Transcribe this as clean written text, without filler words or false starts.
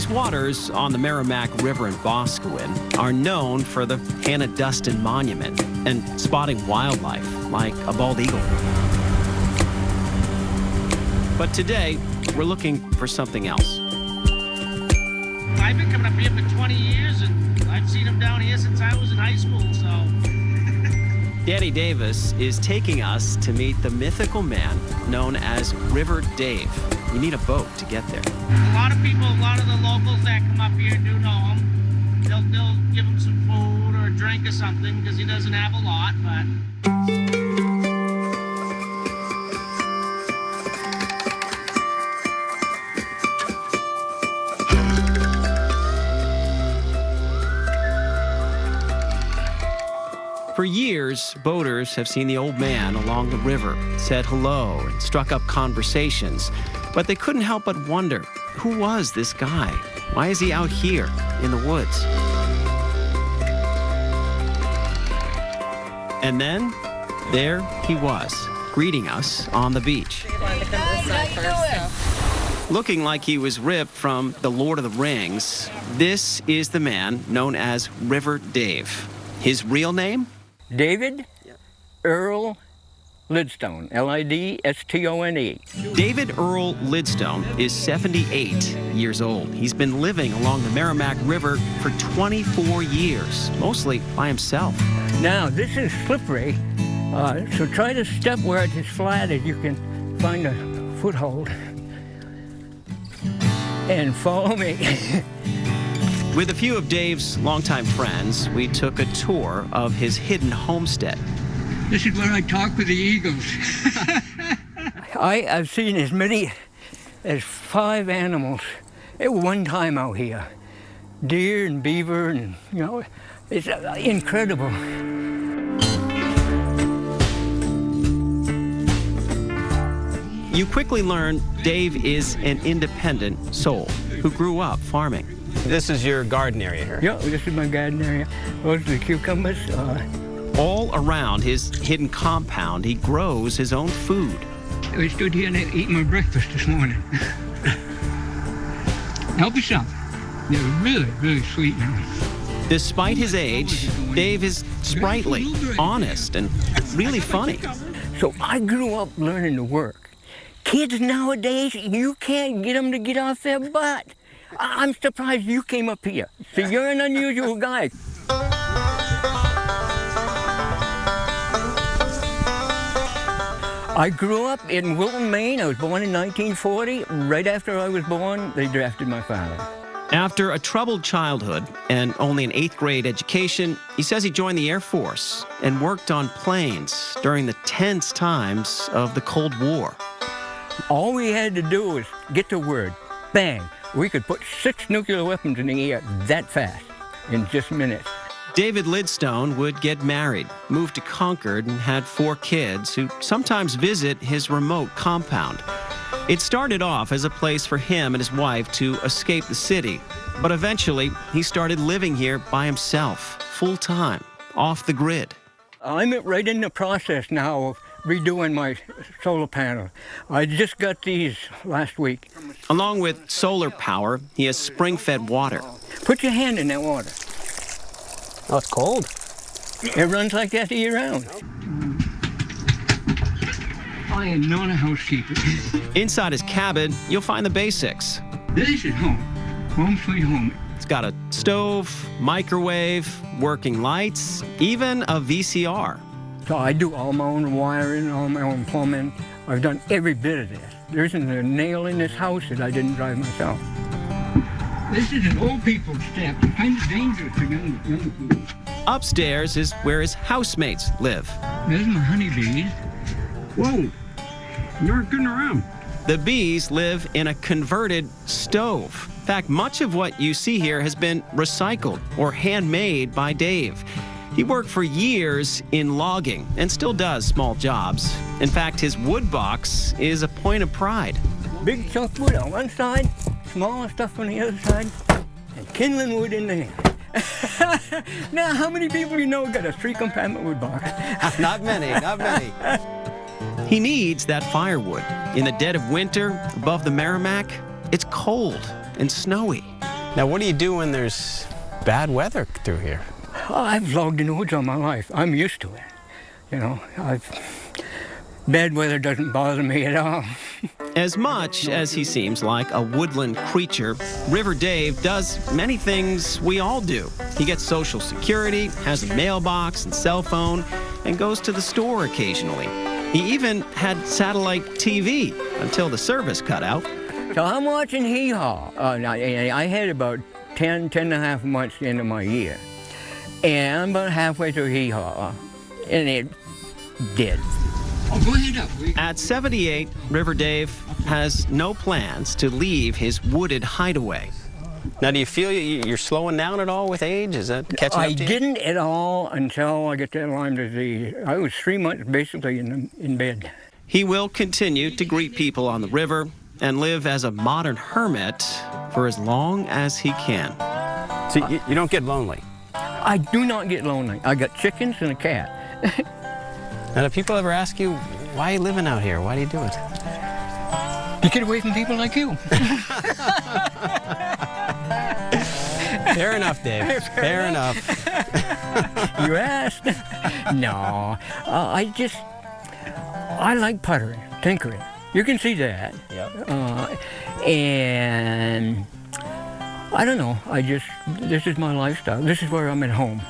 These waters on the Merrimack River in Boscawen are known for the Hannah Duston Monument and spotting wildlife like a bald eagle. But today, we're looking for something else. I've been coming up here for 20 years, and I've seen him down here since I was in high school, so... Danny Davis is taking us to meet the mythical man known as River Dave. You need a boat to get there. A lot of people, a lot of the locals that come up here do know him. They'll give him some food or a drink or something, because he doesn't have a lot, but... For years, boaters have seen the old man along the river, said hello, and struck up conversations. But they couldn't help but wonder, who was this guy? Why is he out here in the woods? And then, there he was, greeting us on the beach. Looking like he was ripped from The Lord of the Rings, this is the man known as River Dave. His real name? David Earl Lidstone, L-I-D-S-T-O-N-E. David Earl Lidstone is 78 years old. He's been living along the Merrimack River for 24 years, mostly by himself. Now, this is slippery, so try to step where it's as flat as you can find a foothold. And follow me. With a few of Dave's longtime friends, we took a tour of his hidden homestead. This is where I talk with the eagles. I've seen as many as 5 animals at one time out here. Deer and beaver and, it's incredible. You quickly learn Dave is an independent soul who grew up farming. This is your garden area here? Yeah, this is my garden area. Those are the cucumbers. All around his hidden compound, he grows his own food. I stood here and ate my breakfast this morning. Help yourself. They're really, really sweet. Despite his age, Dave is sprightly, honest, and really funny. So I grew up learning to work. Kids nowadays, you can't get them to get off their butt. I'm surprised you came up here. So you're an unusual guy. I grew up in Wilton, Maine. I was born in 1940. Right after I was born, they drafted my father. After a troubled childhood and only an 8th grade education, he says he joined the Air Force and worked on planes during the tense times of the Cold War. All we had to do was get the word, bang. We could put 6 nuclear weapons in the air that fast, in just minutes. David Lidstone would get married, moved to Concord, and had 4 kids who sometimes visit his remote compound. It started off as a place for him and his wife to escape the city, but eventually he started living here by himself, full-time, off the grid. I'm right in the process now of redoing my solar panel. I just got these last week. Along with solar power, he has spring-fed water. Put your hand in that water. Oh, it's cold. It runs like that year-round. I am not a housekeeper. Inside his cabin, you'll find the basics. This is home. Home sweet home. It's got a stove, microwave, working lights, even a VCR. So I do all my own wiring, all my own plumbing. I've done every bit of this. There isn't a nail in this house that I didn't drive myself. This is an old people's step. It's kind of dangerous for young people. Upstairs is where his housemates live. There's my honeybees. Whoa, you're getting around. The bees live in a converted stove. In fact, much of what you see here has been recycled or handmade by Dave. He worked for years in logging and still does small jobs. In fact, his wood box is a point of pride. Big chunk wood on one side, smaller stuff on the other side, and kindling wood in there. Now, how many people you know got a 3-compartment wood box? Not many, not many. He needs that firewood. In the dead of winter, above the Merrimack, it's cold and snowy. Now, what do you do when there's bad weather through here? I've logged in the woods all my life. I'm used to it. You know, bad weather doesn't bother me at all. As much as he seems like a woodland creature, River Dave does many things we all do. He gets Social Security, has a mailbox and cell phone, and goes to the store occasionally. He even had satellite TV until the service cut out. So I'm watching Hee Haw. I had about 10 and a half months into my year. And I'm about halfway through Hee Haw, and it did. Oh, go ahead up. At 78, River Dave has no plans to leave his wooded hideaway. Now, do you feel you're slowing down at all with age? Is that catching up to you? I didn't at all until I got that Lyme disease. I was 3 months basically in bed. He will continue to greet people on the river and live as a modern hermit for as long as he can. So you don't get lonely? I do not get lonely. I got chickens and a cat. Now, do people ever ask you, why are you living out here? Why do you do it? To get away from people like you. Fair enough, Dave. Fair enough. You asked. No, I like puttering, tinkering. You can see that. Yep. And I don't know, this is my lifestyle. This is where I'm at home.